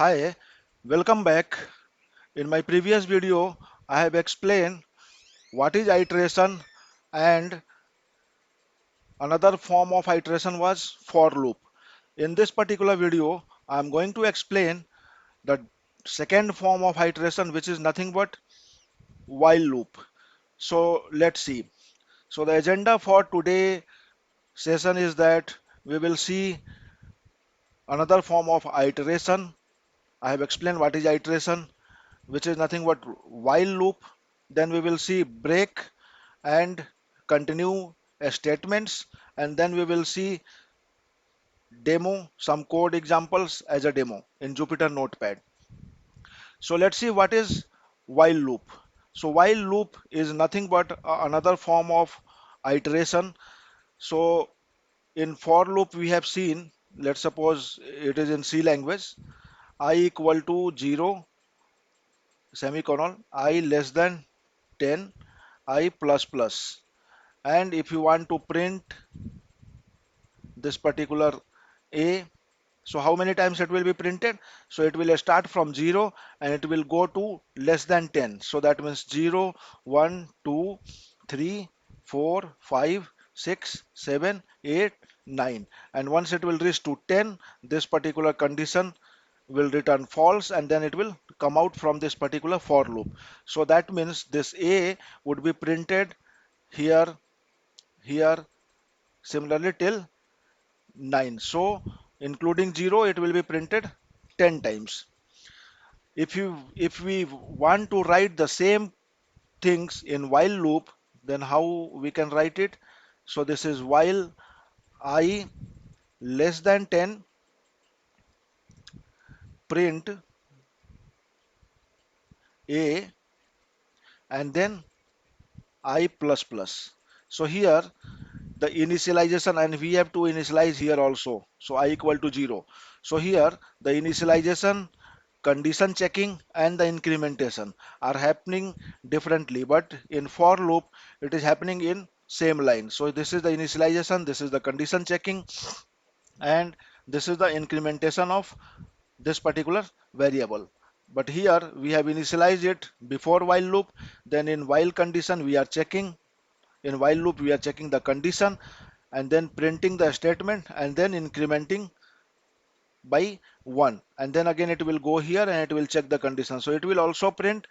Hi, welcome back. In my previous video, I have explained what is iteration and another form of iteration was for loop. In this particular video, I am going to explain the second form of iteration which is nothing but while loop. So let's see. So the agenda for today session is that we will see another form of iteration. I have explained what is iteration, which is nothing but while loop. Then we will see break and continue statements, and then we will see demo some code examples as a demo in Jupyter Notepad. So let's see what is while loop. So while loop is nothing but another form of iteration. So in for loop we have seen, let's suppose it is in C language, I equal to 0 semicolon I less than 10 I plus plus. And if you want to print this particular a, so how many times it will be printed? So it will start from 0 and it will go to less than 10. So that means 0 1 2 3 4 5 6 7 8 9, and once it will reach to 10, this particular condition will return false, and then it will come out from this particular for loop. So that means this a would be printed here, here, similarly till 9. So including 0, it will be printed 10 times. If we want to write the same things in while loop, then how we can write it? So this is while I less than 10, print a, and then I plus plus. So here the initialization, and we have to initialize here also. So I equal to 0. So here the initialization, condition checking and the incrementation are happening differently, but in for loop it is happening in same line. So this is the initialization, this is the condition checking, and this is the incrementation of this particular variable. But here we have initialized it before while loop, then in while condition we are checking, in while loop we are checking the condition and then printing the statement and then incrementing by 1, and then again it will go here and it will check the condition. So it will also print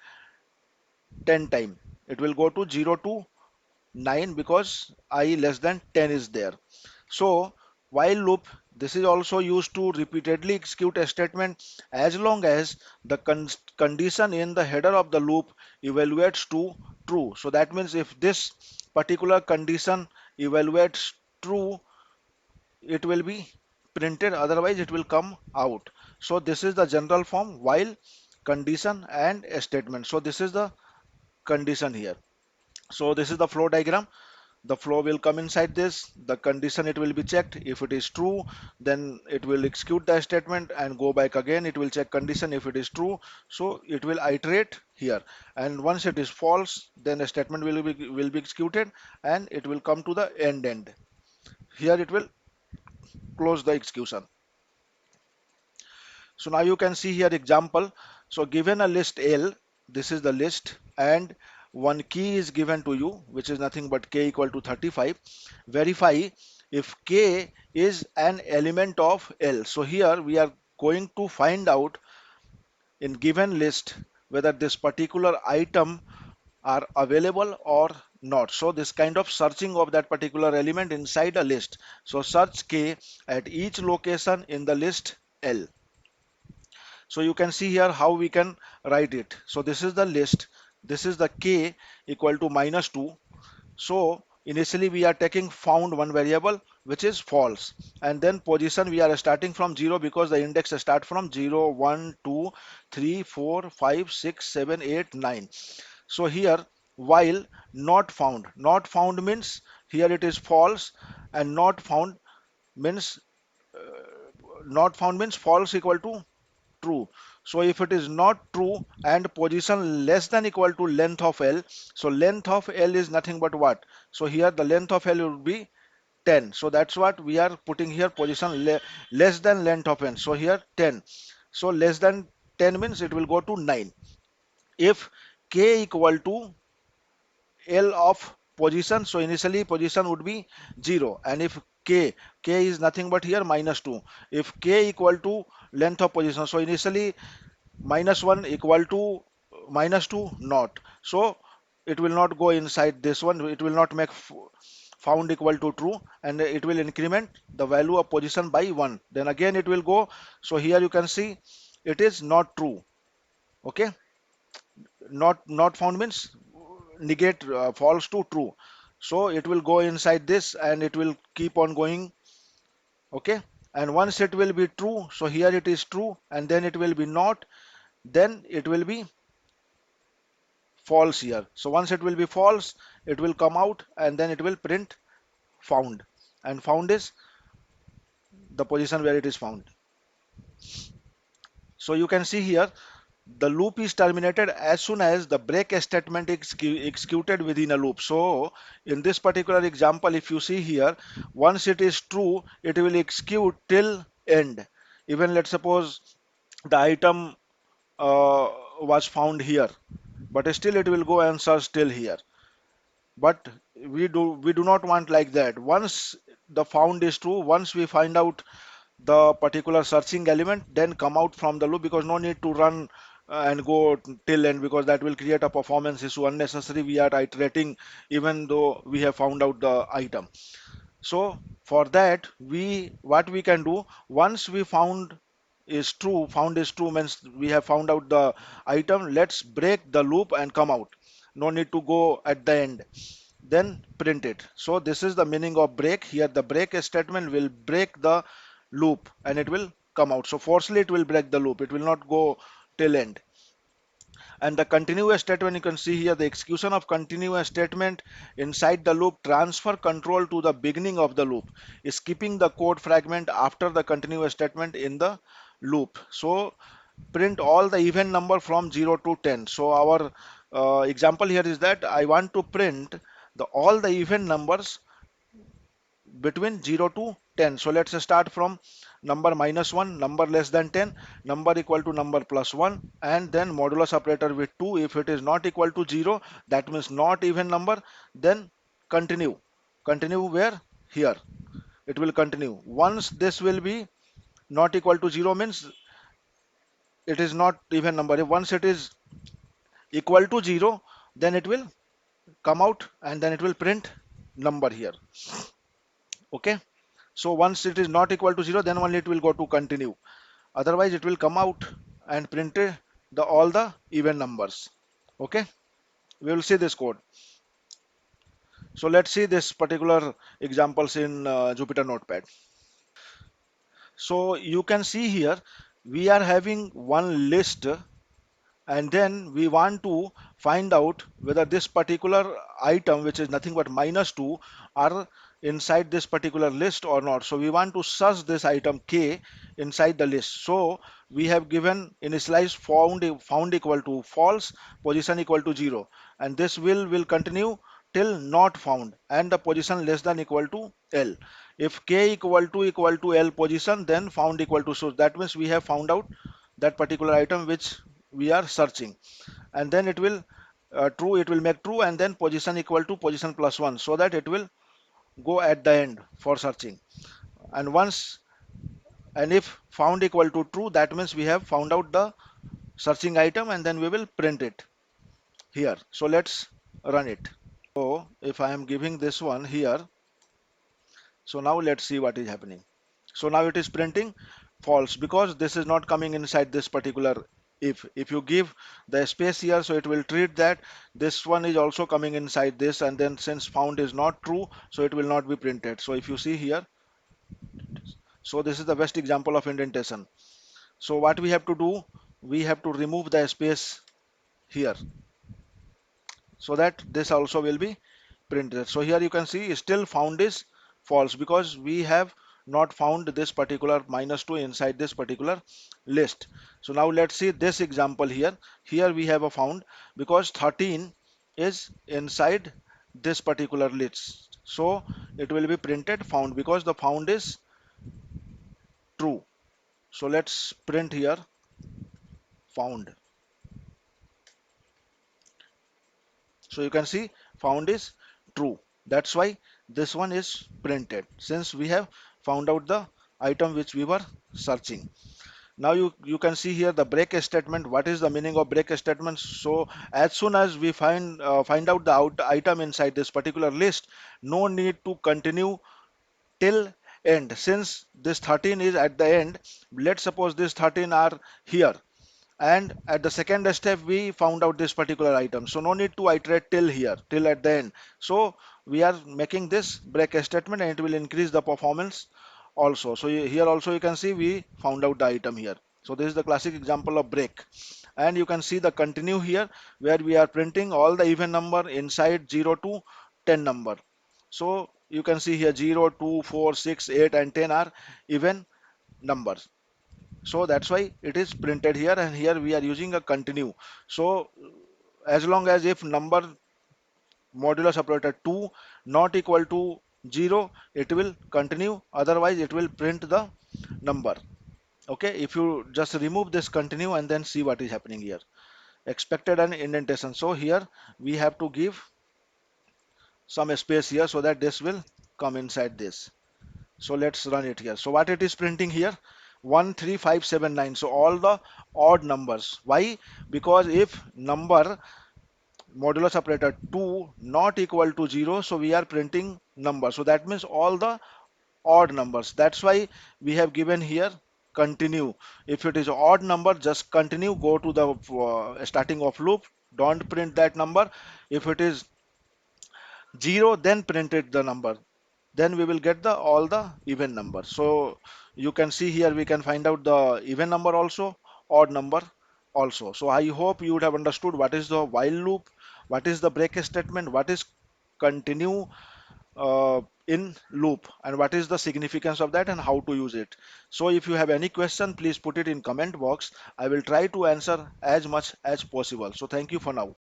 10 time. It will go to 0 to 9 because I less than 10 is there. So while loop, this is also used to repeatedly execute a statement as long as the condition in the header of the loop evaluates to true. So that means if this particular condition evaluates true, it will be printed, otherwise it will come out. So this is the general form while condition and a statement. So this is the condition here. So this is the flow diagram. The flow will come inside this, the condition it will be checked. If it is true, then it will execute the statement and go back again, it will check condition if it is true. So it will iterate here, and once it is false, then the statement will be executed and it will come to the end. Here it will close the execution. So now you can see here example. So given a list L, this is the list, and one key is given to you, which is nothing but k equal to 35. Verify if k is an element of L. So here we are going to find out in given list whether this particular item are available or not. So this kind of searching of that particular element inside a list. So search k at each location in the list L. So you can see here how we can write it. So this is the list. This is the k equal to -2. So initially we are taking found one variable which is false, and then position we are starting from 0 because the index start from 0, 1, 2, 3, 4, 5, 6, 7, 8, 9. So here while not found. Not found means here it is false, and means not found means false equal to true. So if it is not true and position less than equal to length of L, so length of L is nothing but what? So here the length of L will be 10. So that's what we are putting here, position less than length of N. So here 10. So less than 10 means it will go to 9. If k equal to L of position, so initially position would be 0, and if k is nothing but here minus 2. If k equal to length of position, so initially minus 1 equal to minus 2 not, so it will not go inside this one, it will not make found equal to true, and it will increment the value of position by 1, then again it will go. So here you can see it is not true. Okay, not found means negate, false to true, so it will go inside this and it will keep on going. Okay, and once it will be true, so here it is true, and then it will be not, then it will be false here. So once it will be false, it will come out and then it will print found, and found is the position where it is found. So you can see here the loop is terminated as soon as the break statement is executed within a loop. So in this particular example, if you see here, once it is true, it will execute till end. Even let's suppose the item was found here, but still it will go and search till here. But we do not want like that. Once the found is true, once we find out the particular searching element, then come out from the loop, because no need to run and go till end, because that will create a performance issue unnecessary. We are iterating even though we have found out the item. So for that, we what we can do, once we found is true means we have found out the item, let's break the loop and come out. No need to go at the end, then print it. So this is the meaning of break. Here the break statement will break the loop and it will come out. So forcefully it will break the loop, it will not go till end. And the continuous statement, you can see here the execution of continuous statement inside the loop transfer control to the beginning of the loop, skipping the code fragment after the continuous statement in the loop. So print all the even number from 0 to 10. So our example here is that I want to print all the even numbers between 0 to 10. So let's start from number minus 1, number less than 10, number equal to number plus 1, and then modulus operator with 2. If it is not equal to 0, that means not even number, then continue. Continue where? Here. It will continue. Once this will be not equal to 0 means it is not even number. If once it is equal to 0, then it will come out and then it will print number here. Okay. So once it is not equal to 0, then only it will go to continue. Otherwise, it will come out and print all the even numbers. Okay, we will see this code. So let's see this particular examples in Jupyter Notepad. So you can see here we are having one list, and then we want to find out whether this particular item, which is nothing but minus 2, are inside this particular list or not. So we want to search this item k inside the list. So we have given initialize found equal to false, position equal to 0, and this will continue till not found and the position less than equal to L. If k equal to L position, then found equal to, so that means we have found out that particular item which we are searching, and then it will true, it will make true, and then position equal to position plus 1, so that it will go at the end for searching. And once, and if found equal to true, that means we have found out the searching item, and then we will print it here. So let's run it. So if I am giving this one here, so now let's see what is happening. So now it is printing false because this is not coming inside this particular if you give the space here, so it will treat that this one is also coming inside this, and then since found is not true, so it will not be printed. So if you see here, so this is the best example of indentation. So what we have to do, we have to remove the space here so that this also will be printed. So here you can see still found is false because we have not found this particular minus 2 inside this particular list. So now let's see this example here. Here we have a found because 13 is inside this particular list. So it will be printed found because the found is true. So let's print here found. So you can see found is true. That's why this one is printed, since we have found out the item which we were searching. Now you can see here the break statement. What is the meaning of break statement? So as soon as we find out the item inside this particular list, no need to continue till end. Since this 13 is at the end, let's suppose this 13 are here, and at the second step we found out this particular item, so no need to iterate till here, till at the end. So we are making this break statement, and it will increase the performance also. So here also you can see we found out the item here. So this is the classic example of break. And you can see the continue here, where we are printing all the even number inside 0 to 10 number. So you can see here 0, 2, 4, 6, 8 and 10 are even numbers. So that's why it is printed here, and here we are using a continue. So as long as if number modulus operator 2 not equal to 0, it will continue, otherwise it will print the number. Okay, if you just remove this continue and then see what is happening here. Expected and indentation. So here we have to give some space here so that this will come inside this. So let's run it here. So what it is printing here? 13579. So all the odd numbers. Why? Because if number modulus operator 2 not equal to 0, so we are printing number. So that means all the odd numbers. That's why we have given here continue. If it is odd number, just continue, go to the starting of loop, don't print that number. If it is 0, then print it the number, then we will get the all the even number. So you can see here we can find out the even number also, odd number also. So I hope you would have understood what is the while loop, what is the break statement, what is continue in loop, and what is the significance of that and how to use it. So if you have any question, please put it in comment box. I will try to answer as much as possible. So thank you for now.